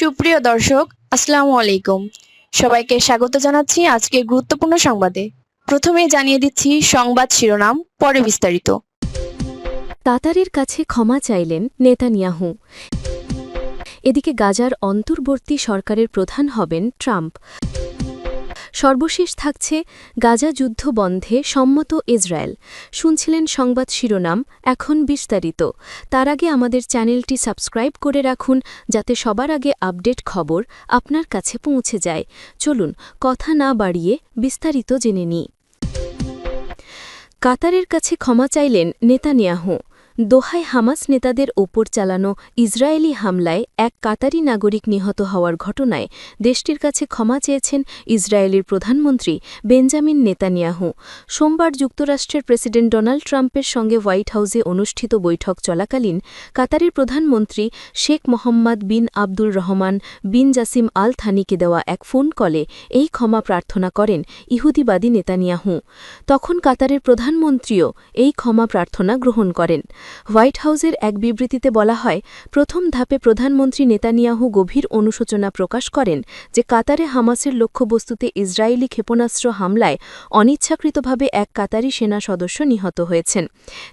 সুপ্রিয় দর্শক, আসসালামু আলাইকুম। সবাইকে স্বাগত জানাচ্ছি আজকের গুরুত্বপূর্ণ সংবাদে। প্রথমেই জানিয়ে দিচ্ছি সংবাদ শিরোনাম, পরে বিস্তারিত। কাতারের কাছে ক্ষমা চাইলেন নেতানিয়াহু। এদিকে গাজার অন্তর্বর্তী সরকারের প্রধান হবেন ট্রাম্প। সর্বশেষ থাকছে গাজা যুদ্ধ বন্ধে সম্মত ইসরায়েল। শুনছিলেন সংবাদ শিরোনাম, এখন বিস্তারিত। তার আগে আমাদের চ্যানেলটি সাবস্ক্রাইব করে রাখুন, যাতে সবার আগে আপডেট খবর আপনার কাছে পৌঁছে যায়। চলুন কথা না বাড়িয়ে বিস্তারিত জেনে নিই। কাতারের কাছে ক্ষমা চাইলেন নেতানিয়াহু। দোহায় হামাস নেতাদের ওপর চালানো ইসরায়েলি হামলায় এক কাতারি নাগরিক নিহত হওয়ার ঘটনায় দেশটির কাছে ক্ষমা চেয়েছেন ইসরায়েলের প্রধানমন্ত্রী বেঞ্জামিন নেতানিয়াহু। সোমবার যুক্তরাষ্ট্রের প্রেসিডেন্ট ডোনাল্ড ট্রাম্পের সঙ্গে হোয়াইট হাউসে অনুষ্ঠিত বৈঠক চলাকালীন কাতারের প্রধানমন্ত্রী শেখ মোহাম্মদ বিন আব্দুল রহমান বিন জাসিম আল থানিকে দেওয়া এক ফোন কলে এই ক্ষমা প্রার্থনা করেন ইহুদিবাদী নেতানিয়াহু। তখন কাতারের প্রধানমন্ত্রীও এই ক্ষমা প্রার্থনা গ্রহণ করেন। হোয়াইট হাউসের এক বিবৃতিতে বলা হয়, প্রথম ধাপে প্রধানমন্ত্রী নেতানিয়াহু গভীর অনুশোচনা প্রকাশ করেন যে কাতারে হামাসের লক্ষ্যবস্তুতে ইসরায়েলি ক্ষেপণাস্ত্র হামলায় অনিচ্ছাকৃতভাবে এক কাতারি সেনা সদস্য নিহত হয়েছেন।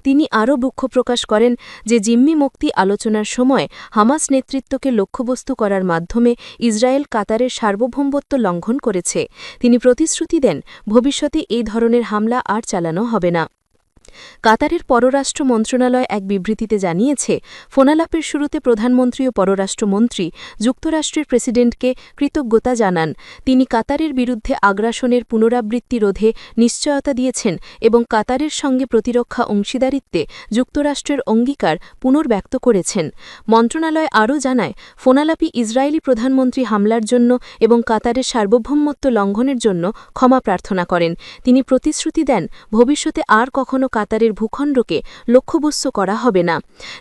তিনি আরও দুঃখ প্রকাশ করেন যে জিম্মি মুক্তি আলোচনার সময় হামাস নেতৃত্বকে লক্ষ্যবস্তু করার মাধ্যমে ইসরায়েল কাতারের সার্বভৌমত্ব লঙ্ঘন করেছে। তিনি প্রতিশ্রুতি দেন, ভবিষ্যতে এই ধরনের হামলা আর চালানো হবে না। কাতারের পররাষ্ট্র মন্ত্রণালয় এক বিবৃতিতে জানিয়েছে, ফোনালাপের শুরুতে প্রধানমন্ত্রী ও পররাষ্ট্রমন্ত্রী যুক্তরাষ্ট্রের প্রেসিডেন্টকে কৃতজ্ঞতা জানান। তিনি কাতারের বিরুদ্ধে আগ্রাসনের পুনরাবৃত্তি রোধে নিশ্চয়তা দিয়েছেন এবং কাতারের সঙ্গে প্রতিরক্ষা অংশীদারিত্বে যুক্তরাষ্ট্রের অঙ্গীকার পুনর্ব্যক্ত করেছেন। মন্ত্রণালয় আরও জানায়, ফোনালাপি ইসরায়েলি প্রধানমন্ত্রী হামলার জন্য এবং কাতারের সার্বভৌমত্ব লঙ্ঘনের জন্য ক্ষমা প্রার্থনা করেন। তিনি প্রতিশ্রুতি দেন, ভবিষ্যতে আর কখনো কাতারের ভূখণ্ডকে লক্ষ্যবস্তু করা হবে না।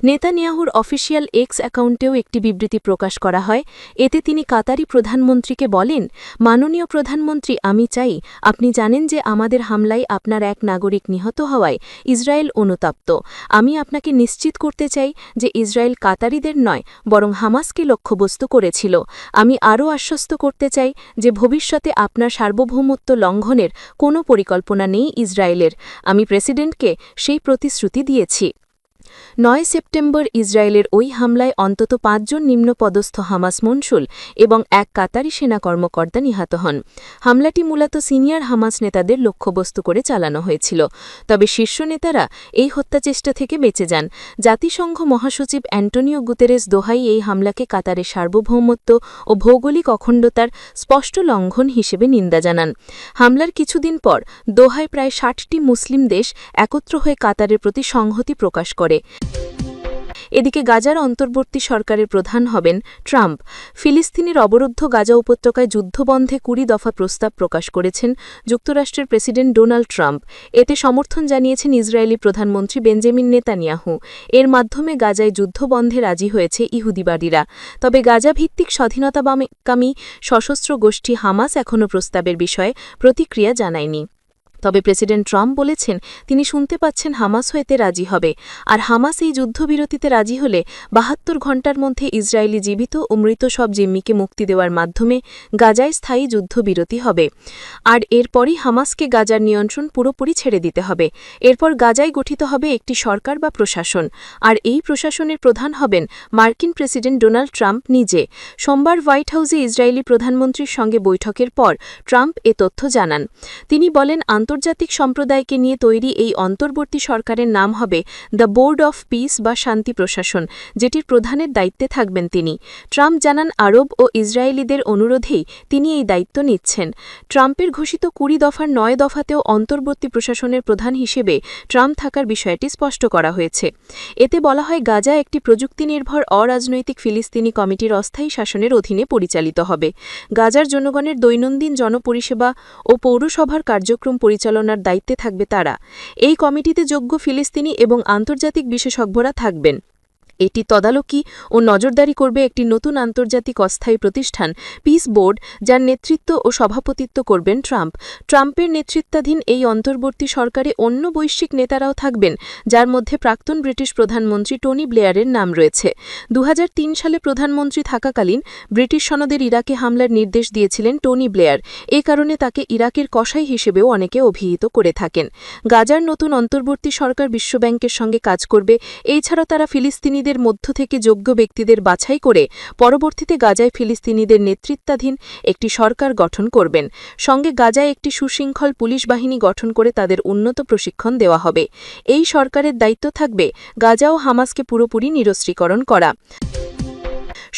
নেতানিয়াহুর অফিসিয়াল এক্স অ্যাকাউন্টেও একটি বিবৃতি প্রকাশ করা হয়। এতে তিনি কাতারি প্রধানমন্ত্রীকে বলেন, মাননীয় প্রধানমন্ত্রী, আমি চাই আপনি জানেন যে আমাদের হামলায় আপনার এক নাগরিক নিহত হওয়ায় ইসরায়েল অনুতপ্ত। আমি আপনাকে নিশ্চিত করতে চাই যে ইসরায়েল কাতারিদের নয়, বরং হামাসকে লক্ষ্যবস্তু করেছিল। আমি আরও আশ্বস্ত করতে চাই যে ভবিষ্যতে আপনার সার্বভৌমত্ব লঙ্ঘনের কোনো পরিকল্পনা নেই ইসরায়েলের। আমি প্রেসিডেন্টকে সেই প্রতিশ্রুতি দিয়েছি। ৯ সেপ্টেম্বর ইসরায়েলের ওই হামলায় অন্তত ৫ জন নিম্নপদস্থ হামাস মনসুল এবং এক কাতারি সেনা কর্মকর্তা নিহত হন। হামলাটি মূলত সিনিয়র হামাস নেতাদের লক্ষ্যবস্তু করে চালানো হয়েছিল। তবে শীর্ষ নেতারা এই হত্যাচেষ্টা থেকে বেঁচে যান। জাতিসংঘ মহাসচিব অ্যান্টোনিও গুতেরেস দোহাই এই হামলাকে কাতারের সার্বভৌমত্ব ও ভৌগোলিক অখণ্ডতার স্পষ্ট লঙ্ঘন হিসেবে নিন্দা জানান। হামলার কিছুদিন পর দোহায় প্রায় ৬০টি মুসলিম দেশ একত্র হয়ে কাতারের প্রতি সংহতি প্রকাশ করে। এদিকে গাজার অন্তর্বর্তী সরকারের প্রধান হবেন ট্রাম্প। ফিলিস্তিনের অবরুদ্ধ গাজা উপত্যকায় যুদ্ধবন্ধে ২০ দফা প্রস্তাব প্রকাশ করেছেন যুক্তরাষ্ট্রের প্রেসিডেন্ট ডোনাল্ড ট্রাম্প। এতে সমর্থন জানিয়েছেন ইসরায়েলি প্রধানমন্ত্রী বেঞ্জামিন নেতানিয়াহু। এর মাধ্যমে গাজায় যুদ্ধবন্ধে রাজি হয়েছে ইহুদিবাদীরা। তবে গাজাভিত্তিক স্বাধীনতাকামী সশস্ত্র গোষ্ঠী হামাস এখনও প্রস্তাবের বিষয়ে প্রতিক্রিয়া জানায়নি। তবে প্রেসিডেন্ট ট্রাম্প বলেছেন, তিনি শুনতে পাচ্ছেন হামাস হইতে রাজি হবে, আর হামাস এই যুদ্ধবিরতিতে রাজি হলে ৭২ ঘণ্টার মধ্যে ইসরায়েলি জীবিত ও মৃত সব জিম্মিকে মুক্তি দেওয়ার মাধ্যমে গাজায় স্থায়ী যুদ্ধবিরতি হবে। আর এরপরই হামাসকে গাজার নিয়ন্ত্রণ পুরোপুরি ছেড়ে দিতে হবে। এরপর গাজায় গঠিত হবে একটি সরকার বা প্রশাসন, আর এই প্রশাসনের প্রধান হবেন মার্কিন প্রেসিডেন্ট ডোনাল্ড ট্রাম্প নিজে। সোমবার হোয়াইট হাউসে ইসরায়েলি প্রধানমন্ত্রীর সঙ্গে বৈঠকের পর ট্রাম্প এ তথ্য জানান। তিনি বলেন, আন্তর্জাতিক সম্প্রদায়কে নিয়ে তৈরি এই অন্তর্বর্তী সরকারের নাম হবে দ্য বোর্ড অফ পিস বা শান্তি প্রশাসন, যেটির প্রধানের দায়িত্বে থাকবেন তিনি। ট্রাম্প জানান, আরব ও ইসরায়েলিদের অনুরোধেই তিনি এই দায়িত্ব নিচ্ছেন। ট্রাম্পের ঘোষিত ২০ দফার ৯ দফাতেও অন্তর্বর্তী প্রশাসনের প্রধান হিসেবে ট্রাম্প থাকার বিষয়টি স্পষ্ট করা হয়েছে। এতে বলা হয়, গাজা একটি প্রযুক্তিনির্ভর অরাজনৈতিক ফিলিস্তিনি কমিটির অস্থায়ী শাসনের অধীনে পরিচালিত হবে। গাজার জনগণের দৈনন্দিন জনপরিষেবা ও পৌরসভার কার্যক্রম পরিচালনার দায়িত্বে থাকবে তারা। এই কমিটিতে যোগ্য ফিলিস্তিনি এবং আন্তর্জাতিক বিশেষজ্ঞরা থাকবেন। এটি তদারকি ও নজরদারি করবে একটি নতুন আন্তর্জাতিক অস্থায়ী প্রতিষ্ঠান পিস বোর্ড, যার নেতৃত্ব ও সভাপতিত্ব করবেন ট্রাম্প। ট্রাম্পের নেতৃত্বাধীন এই অন্তর্বর্তী সরকারে অন্য বৈশ্বিক নেতারাও থাকবেন, যার মধ্যে প্রাক্তন ব্রিটিশ প্রধানমন্ত্রী টনি ব্লেয়ারের নাম রয়েছে। 2003 সালে প্রধানমন্ত্রী থাকাকালীন ব্রিটিশ সনদের ইরাকে হামলার নির্দেশ দিয়েছিলেন টনি ব্লেয়ার। এ কারণে তাকে ইরাকের কসাই হিসেবেও অনেকে অভিহিত করে থাকেন। গাজার নতুন অন্তর্বর্তী সরকার বিশ্বব্যাংকের সঙ্গে কাজ করবে। এছাড়াও তারা ফিলিস্তিনিদের মধ্য থেকে যোগ্য ব্যক্তিদের বাছাই করে পরবর্তীতে গাজায় ফিলিস্তিনিদের নেতৃত্বাধীন একটি সরকার গঠন করবেন। সঙ্গে গাজায় একটি সুশৃঙ্খল পুলিশ বাহিনী গঠন করে তাদের উন্নত প্রশিক্ষণ দেওয়া হবে। এই সরকারের দায়িত্ব থাকবে গাজা ও হামাসকে পুরোপুরি নিরস্ত্রীকরণ করা।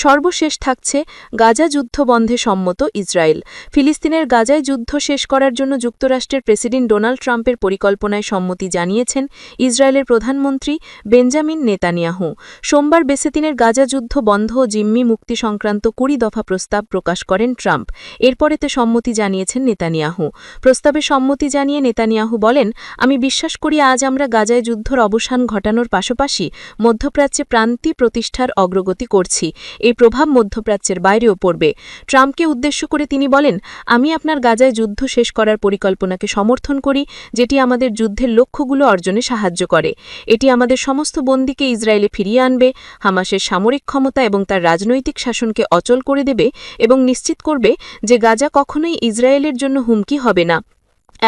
সর্বশেষ থাকছে গাজা যুদ্ধ বন্ধে সম্মত ইসরায়েল। ফিলিস্তিনের গাজায় যুদ্ধ শেষ করার জন্য যুক্তরাষ্ট্রের প্রেসিডেন্ট ডোনাল্ড ট্রাম্পের পরিকল্পনায় সম্মতি জানিয়েছেন ইসরায়েলের প্রধানমন্ত্রী বেঞ্জামিন নেতানিয়াহু। সোমবার বেসেতিনের গাজা যুদ্ধ বন্ধ ও জিম্মি মুক্তি সংক্রান্ত 20 দফা প্রস্তাব প্রকাশ করেন ট্রাম্প। এরপরেতে সম্মতি জানিয়েছেন নেতানিয়াহু। প্রস্তাবে সম্মতি জানিয়ে নেতানিয়াহু বলেন, আমি বিশ্বাস করি আজ আমরা গাজায় যুদ্ধর অবসান ঘটানোর পাশাপাশি মধ্যপ্রাচ্যে প্রান্তি প্রতিষ্ঠার অগ্রগতি করছি। এই প্রভাব মধ্যপ্রাচ্যের বাইরেও পড়বে। ট্রাম্পকে উদ্দেশ্য করে তিনি বলেন, আমি আপনার গাজায় যুদ্ধ শেষ করার পরিকল্পনাকে সমর্থন করি, যেটি আমাদের যুদ্ধের লক্ষ্যগুলো অর্জনে সাহায্য করে। এটি আমাদের সমস্ত বন্দীকে ইসরায়েলে ফিরিয়ে আনবে, হামাসের সামরিক ক্ষমতা এবং তার রাজনৈতিক শাসনকে অচল করে দেবে এবং নিশ্চিত করবে যে গাজা কখনোই ইসরায়েলের জন্য হুমকি হবে না।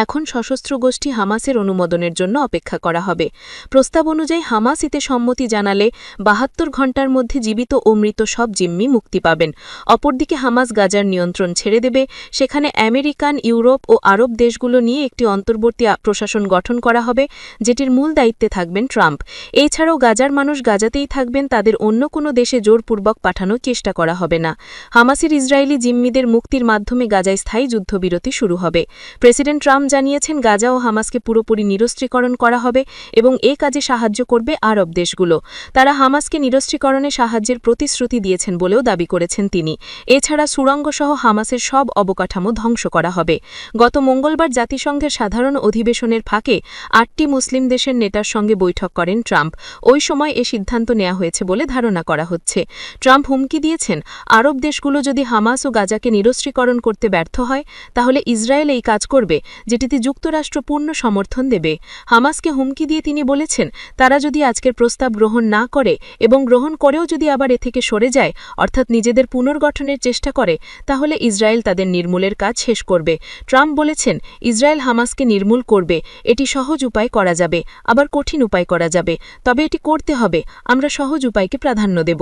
এখন সশস্ত্র গোষ্ঠী হামাসের অনুমোদনের জন্য অপেক্ষা করা হবে। প্রস্তাব অনুযায়ী হামাস এতে সম্মতি জানালে 72 ঘণ্টার মধ্যে জীবিত ও মৃত সব জিম্মি মুক্তি পাবেন। অপরদিকে হামাস গাজার নিয়ন্ত্রণ ছেড়ে দেবে। সেখানে আমেরিকান, ইউরোপ ও আরব দেশগুলো নিয়ে একটি অন্তর্বর্তী প্রশাসন গঠন করা হবে, যেটির মূল দায়িত্বে থাকবেন ট্রাম্প। এছাড়াও গাজার মানুষ গাজাতেই থাকবেন, তাদের অন্য কোনো দেশে জোরপূর্বক পাঠানোর চেষ্টা করা হবে না। হামাসের ইসরায়েলি জিম্মিদের মুক্তির মাধ্যমে গাজায় স্থায়ী যুদ্ধবিরতি শুরু হবে। প্রেসিডেন্ট ট্রাম্প জানিয়েছেন গাজা ও হামাসকে পুরোপুরি নিরস্ত্রীকরণ করা হবে এবং এ কাজে সাহায্য করবে আরব দেশগুলো। তারা হামাসকে নিরস্ত্রীকরণে সাহায্যের প্রতিশ্রুতি দিয়েছেন বলেও দাবি করেছেন তিনি। এছাড়া সুড়ঙ্গসহ হামাসের সব অবকাঠামো ধ্বংস করা হবে। গত মঙ্গলবার জাতিসংঘের সাধারণ অধিবেশনের ফাঁকে 8টি মুসলিম দেশের নেতার সঙ্গে বৈঠক করেন ট্রাম্প। ওই সময় এ সিদ্ধান্ত নেওয়া হয়েছে বলে ধারণা করা হচ্ছে। ট্রাম্প হুমকি দিয়েছেন, আরব দেশগুলো যদি হামাস ও গাজাকে নিরস্ত্রীকরণ করতে ব্যর্থ হয়, তাহলে ইসরায়েল এই কাজ করবে, যেটিতে যুক্তরাষ্ট্র পূর্ণ সমর্থন দেবে। হামাসকে হুমকি দিয়ে তিনি বলেছেন, তারা যদি আজকের প্রস্তাব গ্রহণ না করে এবং গ্রহণ করেও যদি আবার এ থেকে সরে যায়, অর্থাৎ নিজেদের পুনর্গঠনের চেষ্টা করে, তাহলে ইসরায়েল তাদের নির্মূলের কাজ শেষ করবে। ট্রাম্প বলেছেন, ইসরায়েল হামাসকে নির্মূল করবে। এটি সহজ উপায় করা যাবে, আবার কঠিন উপায় করা যাবে, তবে এটি করতে হবে। আমরা সহজ উপায়কে প্রাধান্য দেব।